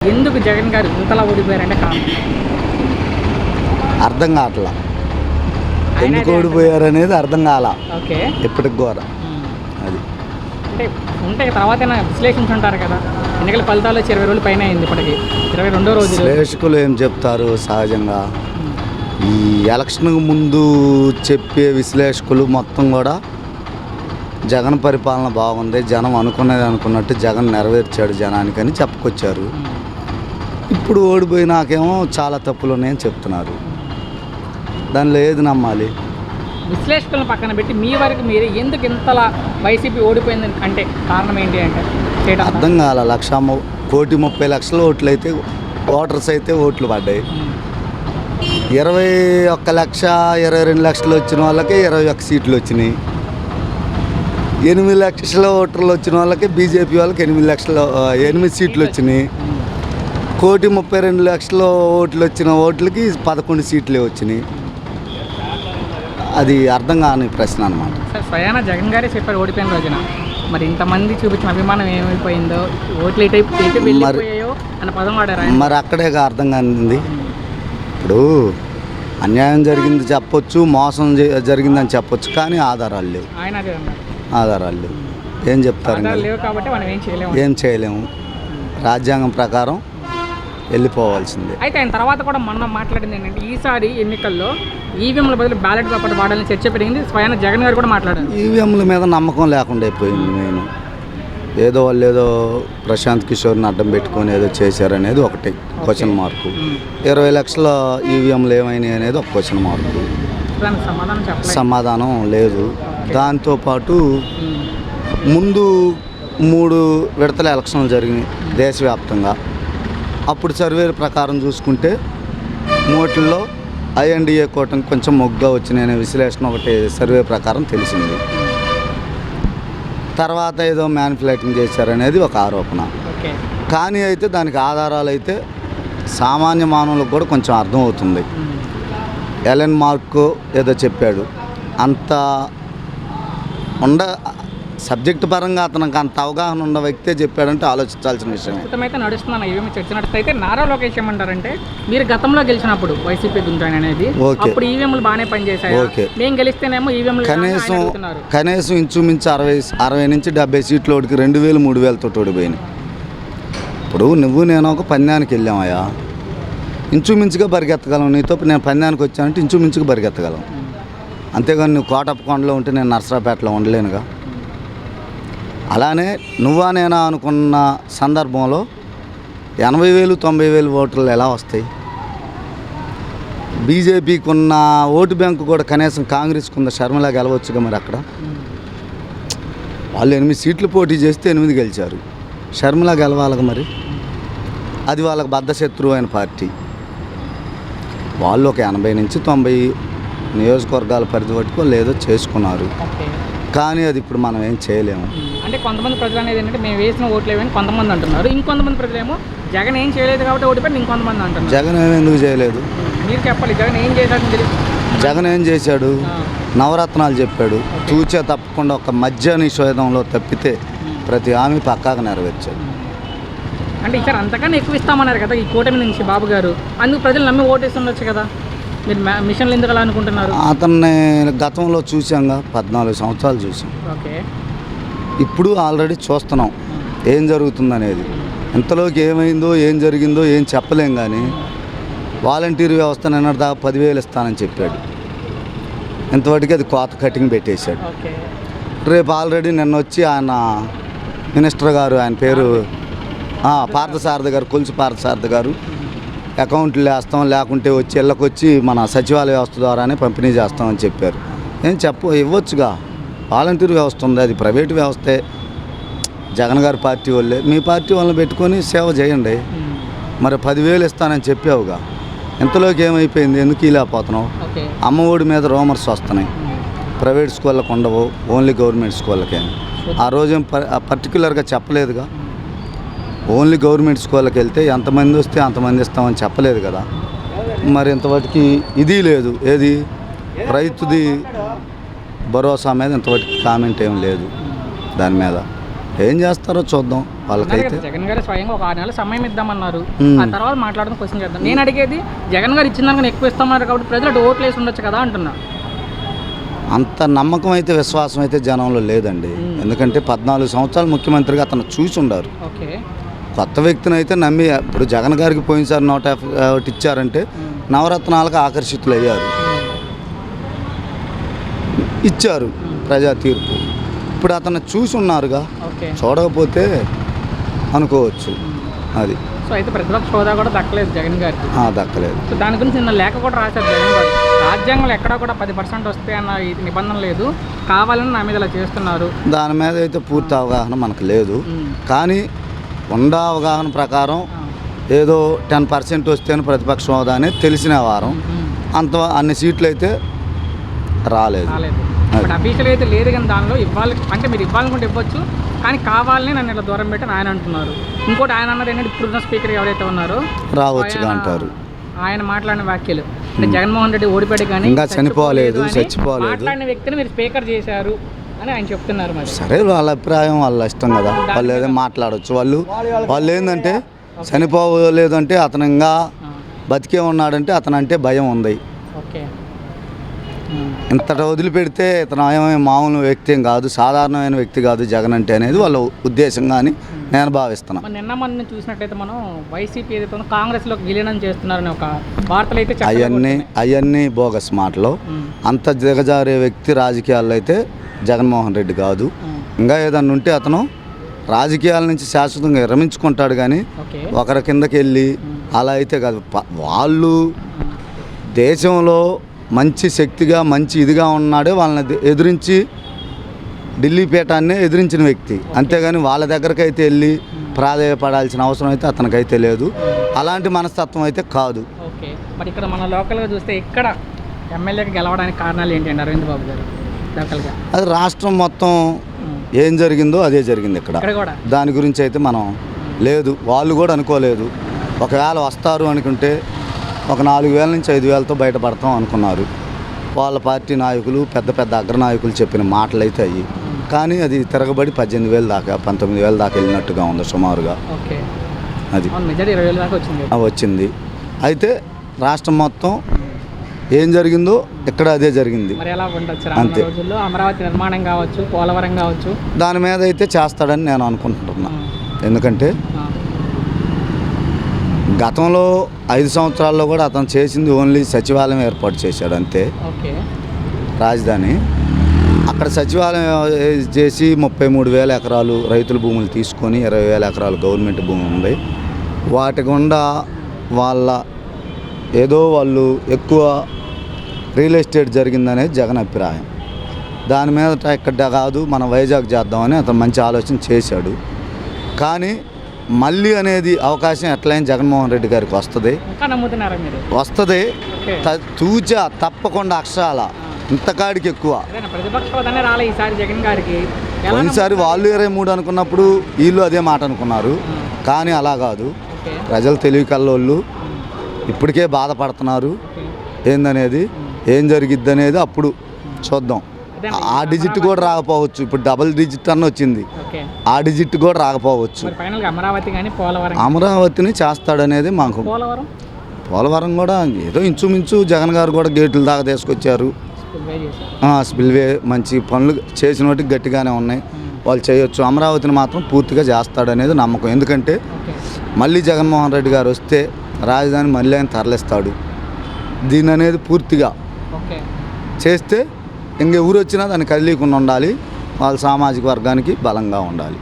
ఎందుకు జగన్ గారు ఇంతలా ఓడిపోయారంటే కారణం అర్థం కావట్లా. ఎందుకు ఓడిపోయారు అనేది అర్థం కాల ఓకే ఇప్పటికి కూడా. అది అంటే ఉంటే తర్వాత విశ్లేషించుంటారు కదా. ఎన్నికల ఫలితాలు వచ్చి 20 రోజులు పైన అయింది. ఇప్పటికి 22వ రోజు. విశ్లేషకులు ఏం చెప్తారు సహజంగా, ఈ ఎలక్షన్కు ముందు చెప్పే విశ్లేషకులు మొత్తం కూడా జగన్ పరిపాలన బాగుంది, జనం అనుకునేది అనుకున్నట్టు జగన్ నెరవేర్చాడు జనానికని చెప్పుకొచ్చారు. ఇప్పుడు ఓడిపోయినాకేమో చాలా తప్పులు ఉన్నాయని చెప్తున్నారు. దానిలో ఏది నమ్మాలి? విశ్లేషకులను పక్కన పెట్టి మీ వరకు మీరు ఎందుకు ఇంతలా వైసీపీ ఓడిపోయింది అంటే కారణం ఏంటి అంటే అర్థం కాల. 1,30,00,000 ఓట్లు అయితే ఓటర్స్ అయితే ఓట్లు పడ్డాయి. 21,22,00,000 వచ్చిన వాళ్ళకి 21 సీట్లు వచ్చినాయి. 8 లక్షల ఓటర్లు వచ్చిన వాళ్ళకి బీజేపీ వాళ్ళకి 8 సీట్లు వచ్చినాయి. 1,32,00,000 ఓట్లు వచ్చిన ఓట్లకి 11 సీట్లే వచ్చినాయి. అది అర్థం కాని ప్రశ్న అనమాట. స్వయాన జగన్ గారే చెప్పారు ఓడిపోయిన రోజున. మరి ఇంతమంది చూపించిన అభిమానం ఏమైపోయిందో, ఓట్లు ఎటు వెళ్ళిపోయాయో అన్న పదం వాడారు. మరి అక్కడే అర్థం కానింది. ఇప్పుడు అన్యాయం జరిగింది చెప్పొచ్చు, మోసం జరిగిందని చెప్పొచ్చు, కానీ ఆధారాలు లేవు. ఆయన అదే అన్నారు, ఆధారాలు లేవు. ఏం చెప్తారు? లేవు కాబట్టి మనం ఏం చేయలేము. రాజ్యాంగం ప్రకారం వెళ్ళిపోవాల్సిందే. అయితే ఆయన తర్వాత కూడా మొన్న మాట్లాడింది ఏంటంటే ఈసారి ఎన్నికల్లో ఈవీఎంల బదులు బ్యాలెట్ పేపర్ వాడాలని చర్చ పెరిగింది. స్వయాన జగన్ గారు కూడా మాట్లాడారు. ఈవీఎంల మీద నమ్మకం లేకుండా అయిపోయింది. నేను వాళ్ళు ఏదో ప్రశాంత్ కిషోర్ని అడ్డం పెట్టుకొని ఏదో చేశారనేది ఒకటి క్వశ్చన్ మార్కు. 20 లక్షల ఈవీఎంలు ఏమైనాయి అనేది ఒక క్వశ్చన్ మార్కు. సమాధానం లేదు. దాంతోపాటు ముందు 3 విడతల ఎలక్షన్లు జరిగినాయి దేశవ్యాప్తంగా. అప్పుడు సర్వే ప్రకారం చూసుకుంటే 3లో ఐఎన్డీఏ కూటమి కొంచెం మొగ్గుగా వచ్చినాయనే విశ్లేషణ ఒకటి సర్వే ప్రకారం తెలిసింది. తర్వాత ఏదో మ్యానిపులేటింగ్ చేశారనేది ఒక ఆరోపణ. కానీ అయితే దానికి ఆధారాలు అయితే సామాన్య మానవులకు కూడా కొంచెం అర్థమవుతుంది. ఎలన్ మార్కో ఏదో చెప్పాడు. అంత సబ్జెక్టు పరంగా అతనికి అంత అవగాహన ఉన్న వ్యక్తే చెప్పాడంటే ఆలోచించాల్సిన విషయం. అయితే నడుస్తున్నాను ఈవీఎం చర్చ నడిస్తే నారా లోకేష్ ఏమంటారంటే మీరు గతంలో గెలిచినప్పుడు వైసీపీ గుంజాయన్ అనేది అప్పుడు ఈవీఎంలు బాగానే పనిచేశాయి. ఓకే, మేము గెలిస్తేనేమో ఈవీఎంలు కనీసం ఇంచుమించు 60 నుంచి 70 సీట్లు ఓడికి 2,000 3,000 తోటి ఓడిపోయినాయి. ఇప్పుడు నువ్వు నేను ఒక పందానికి వెళ్ళామయ్యా, ఇంచుమించుగా పరిగెత్తగలం. నీతో నేను పందానికి వచ్చానంటే ఇంచుమించుగా పరిగెత్తగలం. అంతేగాని నువ్వు కోటప్పకొండలో ఉంటే నేను నర్సరాపేటలో ఉండలేనుగా. అలానే నువ్వా నేనా అనుకున్న సందర్భంలో 80,000 90,000 ఓటర్లు ఎలా వస్తాయి? బీజేపీకి ఉన్న ఓటు బ్యాంకు కూడా కనీసం కాంగ్రెస్కి ఉన్న షర్మిలా గెలవచ్చుగా. మరి అక్కడ వాళ్ళు 8 సీట్లు పోటీ చేస్తే 8 గెలిచారు. షర్మిలా గెలవాలిగా. మరి అది వాళ్ళకి బద్ధశత్రువు అయిన పార్టీ. వాళ్ళు ఒక 80 నుంచి 90 నియోజకవర్గాల పరిధి పట్టుకో లేదో చేసుకున్నారు. కానీ అది ఇప్పుడు మనం ఏం చేయలేము. అంటే కొంతమంది ప్రజలు అనేది ఏంటంటే మేము వేసిన ఓట్లు ఏమని కొంతమంది అంటున్నారు. ఇంకొంతమంది ప్రజలేమో జగన్ ఏం చేయలేదు కాబట్టి ఓడిపోయి ఇంకొంతమంది అంటున్నారు. జగన్ ఎందుకు చేయలేదు? మీరు చెప్పాలి. జగన్ ఏం చేశాడు? జగన్ ఏం చేశాడు? నవరత్నాలు చెప్పాడు. తూచా తప్పకుండా ఒక మద్య నిషేధంలో తప్పితే ప్రతి హామీ పక్కాగా నెరవేర్చాడు. అంటే ఈసారి అంతకన్నా ఎక్కువ ఇస్తామన్నారు కదా ఈ కూటమి నుంచి బాబు గారు. అందుకు ప్రజలు నమ్మి ఓటేసి ఉండొచ్చు కదా. మీరు మిషన్లు ఎందుకు అలా అనుకుంటున్నారు? అతన్ని గతంలో చూసాంగా, 14 సంవత్సరాలు చూసాం. ఓకే, ఇప్పుడు ఆల్రెడీ చూస్తున్నాం ఏం జరుగుతుందనేది. ఇంతలోకి ఏమైందో ఏం జరిగిందో ఏం చెప్పలేం. కానీ వాలంటీర్ వ్యవస్థ నిన్నటి దాకా 10,000 ఇస్తానని చెప్పాడు. ఇంతవరకు అది కోత కటింగ్ పెట్టేశాడు. రేపు ఆల్రెడీ నిన్న వచ్చి ఆయన మినిస్టర్ గారు, ఆయన పేరు పార్థసారథి గారు, కొలుసు పార్థసారథి గారు, అకౌంట్లు వేస్తాం లేకుంటే వచ్చి ఇళ్ళకొచ్చి మన సచివాలయ వ్యవస్థ ద్వారానే పంపిణీ చేస్తామని చెప్పారు. ఏం ఇవ్వచ్చుగా. వాలంటీర్ వ్యవస్థ ఉంది, అది ప్రైవేటు వ్యవస్థే. జగన్ గారి పార్టీ వాళ్ళే, మీ పార్టీ వాళ్ళని పెట్టుకొని సేవ చేయండి. మరి 10,000 ఇస్తానని చెప్పావుగా. ఇంతలోకి ఏమైపోయింది? ఎందుకు ఇలాపోతున్నావు? అమ్మఒడి మీద రూమర్స్ వస్తున్నాయి. ప్రైవేట్ స్కూళ్ళకు ఉండవు, ఓన్లీ గవర్నమెంట్ స్కూళ్ళకే. ఆ రోజేం పర్టికులర్గా చెప్పలేదుగా. ఓన్లీ గవర్నమెంట్ స్కూళ్ళకి వెళ్తే ఎంతమంది వస్తే అంతమంది ఇస్తామని చెప్పలేదు కదా. మరి ఇంతవరకు ఇది లేదు. ఏది రైతుది భరోసా మీద ఇంతవరకు కామెంట్ ఏం లేదు. దాని మీద ఏం చేస్తారో చూద్దాం. వాళ్ళకైతే. జగన్ గారు స్వయంగా ఒక 6 నెలలు సమయం ఇద్దామన్నారు. మ్మ్. ఆ తర్వాత మాట్లాడడం క్వశ్చన్ చేద్దాం. నేను అడిగేది జగన్ గారు ఇచ్చిన దానికన్నా ఎక్కువ ఇస్తామన్నారు కాబట్టి ప్రజలు అటు ఓట్లు వేసి ఉండొచ్చు కదా అంటున్నా. అంత నమ్మకం అయితే విశ్వాసం అయితే జనంలో లేదండి. ఎందుకంటే 14 సంవత్సరాలు ముఖ్యమంత్రిగా అతను చూసి ఉండారు. ఓకే. కొత్త వ్యక్తిని అయితే నమ్మి ఇప్పుడు జగన్ గారికి పోయినసారి 150 ఇచ్చారంటే నవరత్నాలకు ఆకర్షితులయ్యారు, ఇచ్చారు ప్రజా తీర్పు. ఇప్పుడు అతను చూసి ఉన్నారుగా, ఓకే. చూడకపోతే అనుకోవచ్చు అది. సో అయితే ప్రతిపక్ష హోదా కూడా దక్కలేదు జగన్ గారికి. దక్కలేదు. సో దాని గురించి నిన్న లేఖ కూడా రాశారు జగన్ గారు. రాజ్యాంగంలో ఎక్కడా కూడా 10% వస్తే అన్న ఈ నిబంధన లేదు, కావాలని నా మీద ఇలా చేస్తున్నారు. దాని మీద అయితే పూర్తి అవగాహన మనకు లేదు. మ్మ్. కానీ ఉన్న అవగాహన ప్రకారం ఏదో 10% వస్తేనే ప్రతిపక్ష హోదా అనేది తెలిసిన వారం. అంత అన్ని సీట్లు అయితే రాలేదు. రాలేదు. బట్ అఫీషియల్ అయితే లేదు, కానీ దానిలో ఇవ్వాలి అంటే మీరు ఇవ్వాలనుకుంటే ఇవ్వచ్చు, కానీ కావాలని నన్ను ఇలా దూరం పెట్టి ఆయన అంటున్నారు. ఇంకోటి ఆయన అన్నది ఏంటంటే ఇప్పుడున్న స్పీకర్ ఎవరైతే ఉన్నారో రావచ్చుగా అంటారు. ఆయన మాట్లాడిన వ్యాఖ్యలు అంటే జగన్మోహన్ రెడ్డి ఓడిపోయాడు కానీ ఇంకా చనిపోలేదు, చచ్చిపోలేదు మాట్లాడిన వ్యక్తిని మీరు స్పీకర్ చేశారు అని ఆయన చెప్తున్నారు. మరి సరే, వాళ్ళ అభిప్రాయం వాళ్ళ ఇష్టం కదా, వాళ్ళు ఏదో మాట్లాడవచ్చు. వాళ్ళు ఏంటంటే చనిపోలేదంటే అతను ఇంకా బతికే ఉన్నాడంటే అతను అంటే భయం ఉంది. ఓకే. ఇంతట వదిలిపెడితే ఇతను ఏమైనా మామూలు వ్యక్తి ఏం కాదు, సాధారణమైన వ్యక్తి కాదు జగన్ అంటే అనేది వాళ్ళ ఉద్దేశంగా అని నేను భావిస్తున్నాను. నిన్న మనం చూసినట్టయితే మనం వైసీపీ ఏదైతే ఉందో కాంగ్రెస్లోకి విలీనం చేస్తున్నారని ఒక వార్తలు అయితే అవన్నీ బోగస్ మాటలు. అంత దిగజారే వ్యక్తి రాజకీయాల్లో అయితే జగన్మోహన్ రెడ్డి కాదు. ఇంకా ఏదన్నా ఉంటే అతను రాజకీయాల నుంచి శాశ్వతంగా విరమించుకుంటాడు, కానీ ఒకరి కిందకి వెళ్ళి అలా అయితే కాదు. వాళ్ళు దేశంలో మంచి శక్తిగా మంచి ఇదిగా ఉన్నాడే వాళ్ళని ఎదిరించి ఢిల్లీ పీఠాన్ని ఎదిరించిన వ్యక్తి. అంతేగాని వాళ్ళ దగ్గరికి అయితే వెళ్ళి ప్రాధేయపడాల్సిన అవసరం అయితే అతనికైతే లేదు. అలాంటి మనస్తత్వం అయితే కాదు. ఓకే. మరి ఇక్కడ మన లోకల్గా చూస్తే ఇక్కడ ఎమ్మెల్యేకి గెలవడానికి కారణాలు ఏంటండి అరవింద్ బాబు గారు లోకల్గా? అది రాష్ట్రం మొత్తం ఏం జరిగిందో అదే జరిగింది ఇక్కడ. దాని గురించి అయితే మనం లేదు, వాళ్ళు కూడా అనుకోలేదు. ఒకవేళ వస్తారు అనుకుంటే ఒక 4,000 నుంచి 5,000తో బయటపడతాం అనుకున్నారు. వాళ్ళ పార్టీ నాయకులు పెద్ద పెద్ద అగ్రనాయకులు చెప్పిన మాటలు అయితే అయ్యి, కానీ అది తిరగబడి 18,000 దాకా 19,000 దాకా వెళ్ళినట్టుగా ఉంది సుమారుగా. అది వచ్చింది. అయితే రాష్ట్రం మొత్తం ఏం జరిగిందో ఇక్కడ అదే జరిగింది. అంతే. అమరావతి నిర్మాణం కావచ్చు, పోలవరం కావచ్చు, దాని మీద అయితే చేస్తాడని నేను అనుకుంటున్నా. ఎందుకంటే గతంలో 5 సంవత్సరాల్లో కూడా అతను చేసింది ఓన్లీ సచివాలయం ఏర్పాటు చేశాడు అంతే. రాజధాని అక్కడ సచివాలయం చేసి 33,000 ఎకరాలు రైతుల భూములు తీసుకొని 20,000 ఎకరాలు గవర్నమెంట్ భూమి ఉంది. వాటి గుండా వాళ్ళు ఎక్కువ రియల్ ఎస్టేట్ జరిగిందనేది జగన్ అభిప్రాయం. దాని మీద ఇక్కడ కాదు మనం వైజాగ్ చేద్దామని అతను మంచి ఆలోచన చేశాడు. కానీ మళ్ళీ అనేది అవకాశం ఎట్లయినా జగన్మోహన్ రెడ్డి గారికి వస్తుంది. తూచా తప్పకుండా అక్షరాల ఇంతకాడికి ఎక్కువ. పోయినసారి వాళ్ళు 23 అనుకున్నప్పుడు వీళ్ళు అదే మాట అనుకున్నారు, కానీ అలా కాదు. ప్రజలు తెలివి కల్లోళ్ళు ఇప్పటికే బాధపడుతున్నారు. ఏందనేది ఏం జరిగిద్ది అనేది అప్పుడు చూద్దాం. ఆ డిజిట్ కూడా రాకపోవచ్చు. ఇప్పుడు డబుల్ డిజిట్ అన్న వచ్చింది, ఆ డిజిట్ కూడా రాకపోవచ్చు. అమరావతిని చేస్తాడనేది మాకు. పోలవరం కూడా ఏదో ఇంచుమించు జగన్ గారు కూడా గేట్ల దాకా తీసుకొచ్చారు. స్పిల్వే మంచి పనులు చేసిన వాటికి గట్టిగానే ఉన్నాయి, వాళ్ళు చేయొచ్చు. అమరావతిని మాత్రం పూర్తిగా చేస్తాడనేది నమ్మకం. ఎందుకంటే మళ్ళీ జగన్మోహన్ రెడ్డి గారు వస్తే రాజధాని మళ్ళీ ఆయన తరలిస్తాడు. దీని అనేది పూర్తిగా చేస్తే ఇంకెవరు వచ్చినా దాన్ని కదిలీకుండా ఉండాలి. వాళ్ళ సామాజిక వర్గానికి బలంగా ఉండాలి.